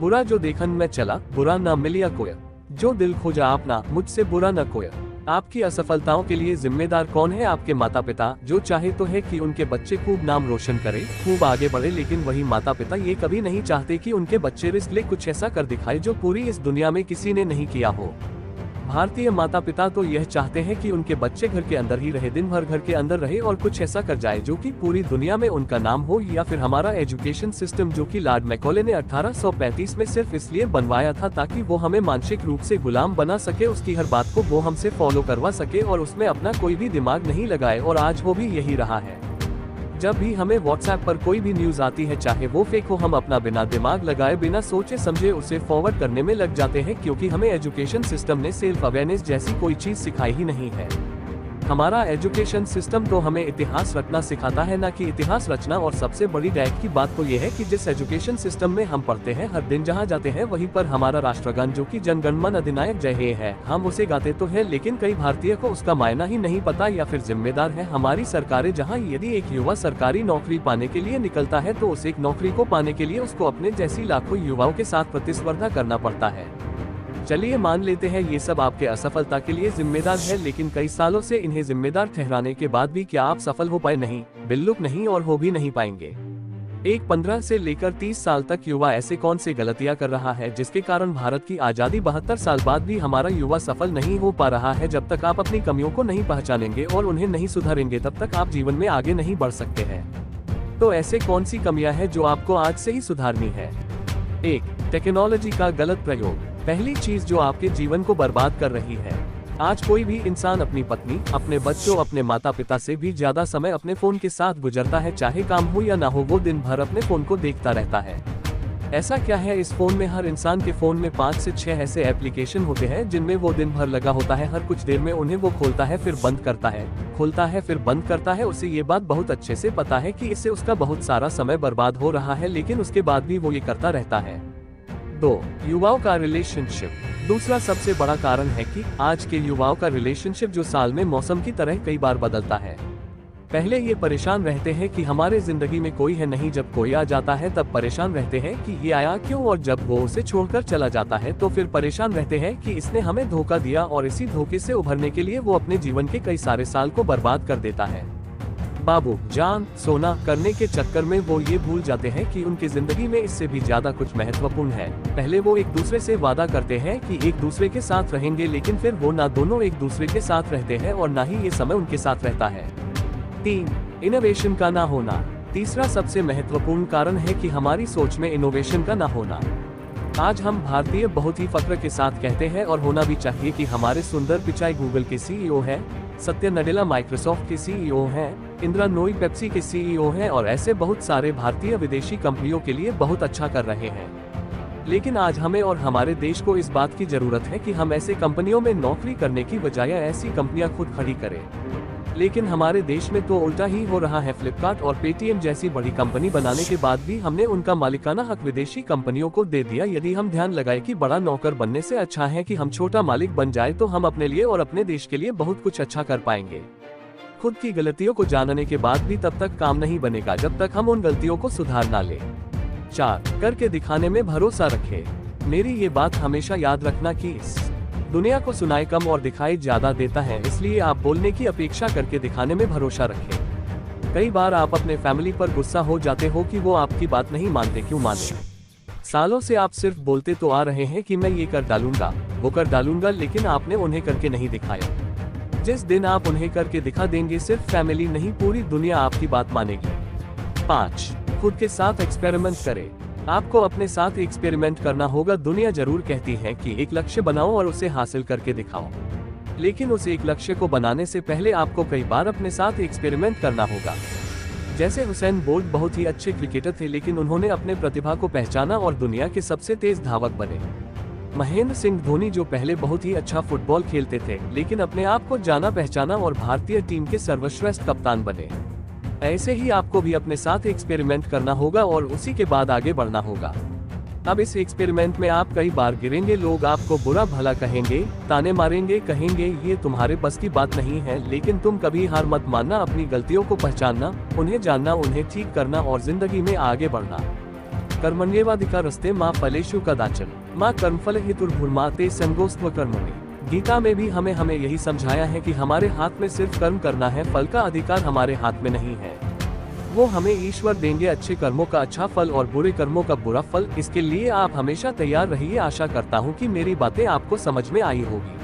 बुरा जो देखन में चला, बुरा ना मिलिया कोय। जो दिल खोजा अपना, मुझसे बुरा न कोय। आपकी असफलताओं के लिए जिम्मेदार कौन है? आपके माता पिता, जो चाहे तो है कि उनके बच्चे खूब नाम रोशन करे, खूब आगे बढ़े, लेकिन वही माता पिता ये कभी नहीं चाहते कि उनके बच्चे रिस्क ले कुछ ऐसा कर दिखाए जो पूरी इस दुनिया में किसी ने नहीं किया हो। भारतीय माता पिता तो यह चाहते हैं कि उनके बच्चे घर के अंदर ही रहे, दिन भर घर के अंदर रहे और कुछ ऐसा कर जाए जो कि पूरी दुनिया में उनका नाम हो। या फिर हमारा एजुकेशन सिस्टम, जो कि लॉर्ड मैकॉले ने 1835 में सिर्फ इसलिए बनवाया था ताकि वो हमें मानसिक रूप से गुलाम बना सके, उसकी हर बात को वो हमसे फॉलो करवा सके और उसमें अपना कोई भी दिमाग नहीं लगाए, और आज वो भी यही रहा है। जब भी हमें व्हाट्सएप पर कोई भी न्यूज आती है, चाहे वो फेक हो, हम अपना बिना दिमाग लगाए, बिना सोचे समझे उसे फॉरवर्ड करने में लग जाते हैं, क्योंकि हमें एजुकेशन सिस्टम ने सेल्फ अवेयरनेस जैसी कोई चीज सिखाई ही नहीं है। हमारा एजुकेशन सिस्टम तो हमें इतिहास रटना सिखाता है, ना कि इतिहास रचना। और सबसे बड़ी डैक की बात तो ये है कि जिस एजुकेशन सिस्टम में हम पढ़ते हैं, हर दिन जहाँ जाते हैं वहीं पर हमारा राष्ट्रगान, जो कि जन गण मन अधिनायक जय हे है, हम उसे गाते तो है, लेकिन कई भारतीय को उसका मायना ही नहीं पता। या फिर जिम्मेदार है हमारी सरकारें, जहाँ यदि एक युवा सरकारी नौकरी पाने के लिए निकलता है तो उस एक नौकरी को पाने के लिए उसको अपने जैसी लाखों युवाओं के साथ प्रतिस्पर्धा करना पड़ता है। चलिए मान लेते हैं ये सब आपके असफलता के लिए जिम्मेदार है, लेकिन कई सालों से इन्हें जिम्मेदार ठहराने के बाद भी क्या आप सफल हो पाए? नहीं, बिल्कुल नहीं, और हो भी नहीं पाएंगे। एक 15 से लेकर 30 साल तक युवा ऐसे कौन से गलतियां कर रहा है जिसके कारण भारत की आजादी 72 साल बाद भी हमारा युवा सफल नहीं हो पा रहा है? जब तक आप अपनी कमियों को नहीं पहचानेंगे और उन्हें नहीं सुधारेंगे, तब तक आप जीवन में आगे नहीं बढ़ सकते हैं। तो ऐसे कौन सी कमियां हैं जो आपको आज से ही सुधारनी है? 1. टेक्नोलॉजी का गलत प्रयोग। पहली चीज जो आपके जीवन को बर्बाद कर रही है। आज कोई भी इंसान अपनी पत्नी, अपने बच्चों, अपने माता पिता से भी ज्यादा समय अपने फोन के साथ गुजरता है, चाहे काम हो या ना हो, वो दिन भर अपने फोन को देखता रहता है। ऐसा क्या है इस फोन में? हर इंसान के फोन में 5 से 6 ऐसे एप्लीकेशन होते हैं जिनमें वो दिन भर लगा होता है। हर कुछ देर में उन्हें वो खोलता है, फिर बंद करता है, खोलता है, फिर बंद करता है। उसे ये बात बहुत अच्छे से पता है कि इससे उसका बहुत सारा समय बर्बाद हो रहा है, लेकिन उसके बाद भी वो ये करता रहता है। 2. युवाओं का रिलेशनशिप। दूसरा सबसे बड़ा कारण है कि आज के युवाओं का रिलेशनशिप जो साल में मौसम की तरह कई बार बदलता है। पहले ये परेशान रहते हैं कि हमारे जिंदगी में कोई है नहीं, जब कोई आ जाता है तब परेशान रहते हैं कि ये आया क्यों, और जब वो उसे छोड़कर चला जाता है तो फिर परेशान रहते हैं कि इसने हमें धोखा दिया, और इसी धोखे से उभरने के लिए वो अपने जीवन के कई सारे साल को बर्बाद कर देता है। बाबू जान सोना करने के चक्कर में वो ये भूल जाते हैं कि उनकी जिंदगी में इससे भी ज्यादा कुछ महत्वपूर्ण है। पहले वो एक दूसरे से वादा करते हैं कि एक दूसरे के साथ रहेंगे, लेकिन फिर वो ना दोनों एक दूसरे के साथ रहते हैं और ना ही ये समय उनके साथ रहता है। 3. इनोवेशन का ना होना। तीसरा सबसे महत्वपूर्ण कारण है कि हमारी सोच में इनोवेशन का ना होना। आज हम भारतीय बहुत ही फक्र के साथ कहते हैं, और होना भी चाहिए, कि हमारे सुंदर पिचाई गूगल के सीईओ हैं, सत्य नडेला माइक्रोसॉफ्ट के सीईओ हैं, इंदिरा नोई पेप्सी के सीईओ हैं, और ऐसे बहुत सारे भारतीय विदेशी कंपनियों के लिए बहुत अच्छा कर रहे हैं। लेकिन आज हमें और हमारे देश को इस बात की जरूरत है कि हम ऐसे कंपनियों में नौकरी करने की बजाय ऐसी कंपनियां खुद खड़ी करें। लेकिन हमारे देश में तो उल्टा ही हो रहा है। फ्लिपकार्ट और पेटीएम जैसी बड़ी कंपनी बनाने के बाद भी हमने उनका मालिकाना हक विदेशी कंपनियों को दे दिया। यदि हम ध्यान लगाए कि बड़ा नौकर बनने से अच्छा है कि हम छोटा मालिक बन जाए, तो हम अपने लिए और अपने देश के लिए बहुत कुछ अच्छा कर पाएंगे। खुद की गलतियों को जानने के बाद भी तब तक काम नहीं बनेगा जब तक हम उन गलतियों को सुधार ना ले। 4. करके दिखाने में भरोसा रखें। मेरी ये बात हमेशा याद रखना कि इस दुनिया को सुनाई कम और दिखाई ज्यादा देता है, इसलिए आप बोलने की अपेक्षा करके दिखाने में भरोसा रखें। कई बार आप अपने फैमिली पर गुस्सा हो जाते हो कि वो आपकी बात नहीं मानते। क्यों माने? सालों से आप सिर्फ बोलते तो आ रहे हैं कि मैं ये कर डालूंगा, वो कर डालूंगा, लेकिन आपने उन्हें करके नहीं दिखाया। जिस दिन आप उन्हें करके दिखा देंगे, सिर्फ फैमिली नहीं पूरी दुनिया आपकी बात मानेगी। 5. खुद के साथ एक्सपेरिमेंट करें। आपको अपने साथ एक्सपेरिमेंट करना होगा। दुनिया जरूर कहती है कि एक लक्ष्य बनाओ और उसे हासिल करके दिखाओ, लेकिन उस एक लक्ष्य को बनाने से पहले आपको कई बार अपने साथ एक्सपेरिमेंट करना होगा। जैसे हुसैन बोल्ट बहुत ही अच्छे क्रिकेटर थे, लेकिन उन्होंने अपने प्रतिभा को पहचाना और दुनिया के सबसे तेज धावक बने। महेंद्र सिंह धोनी जो पहले बहुत ही अच्छा फुटबॉल खेलते थे, लेकिन अपने आप को जाना पहचाना और भारतीय टीम के सर्वश्रेष्ठ कप्तान बने। ऐसे ही आपको भी अपने साथ एक्सपेरिमेंट करना होगा और उसी के बाद आगे बढ़ना होगा। अब इस एक्सपेरिमेंट में आप कई बार गिरेंगे, लोग आपको बुरा भला कहेंगे, ताने मारेंगे, कहेंगे ये तुम्हारे बस की बात नहीं है, लेकिन तुम कभी हार मत मानना। अपनी गलतियों को पहचानना, उन्हें जानना, उन्हें ठीक करना और जिंदगी में आगे बढ़ना। कर्मण्येवाधिकारस्ते माँ फलेषु कदाचन माँ कर्मफल हेतुर्भुर्मा ते संगोस्त्व कर्मणि। गीता में भी हमें यही समझाया है कि हमारे हाथ में सिर्फ कर्म करना है, फल का अधिकार हमारे हाथ में नहीं है। वो हमें ईश्वर देंगे अच्छे कर्मों का अच्छा फल और बुरे कर्मों का बुरा फल। इसके लिए आप हमेशा तैयार रहिए। आशा करता हूँ कि मेरी बातें आपको समझ में आई होगी।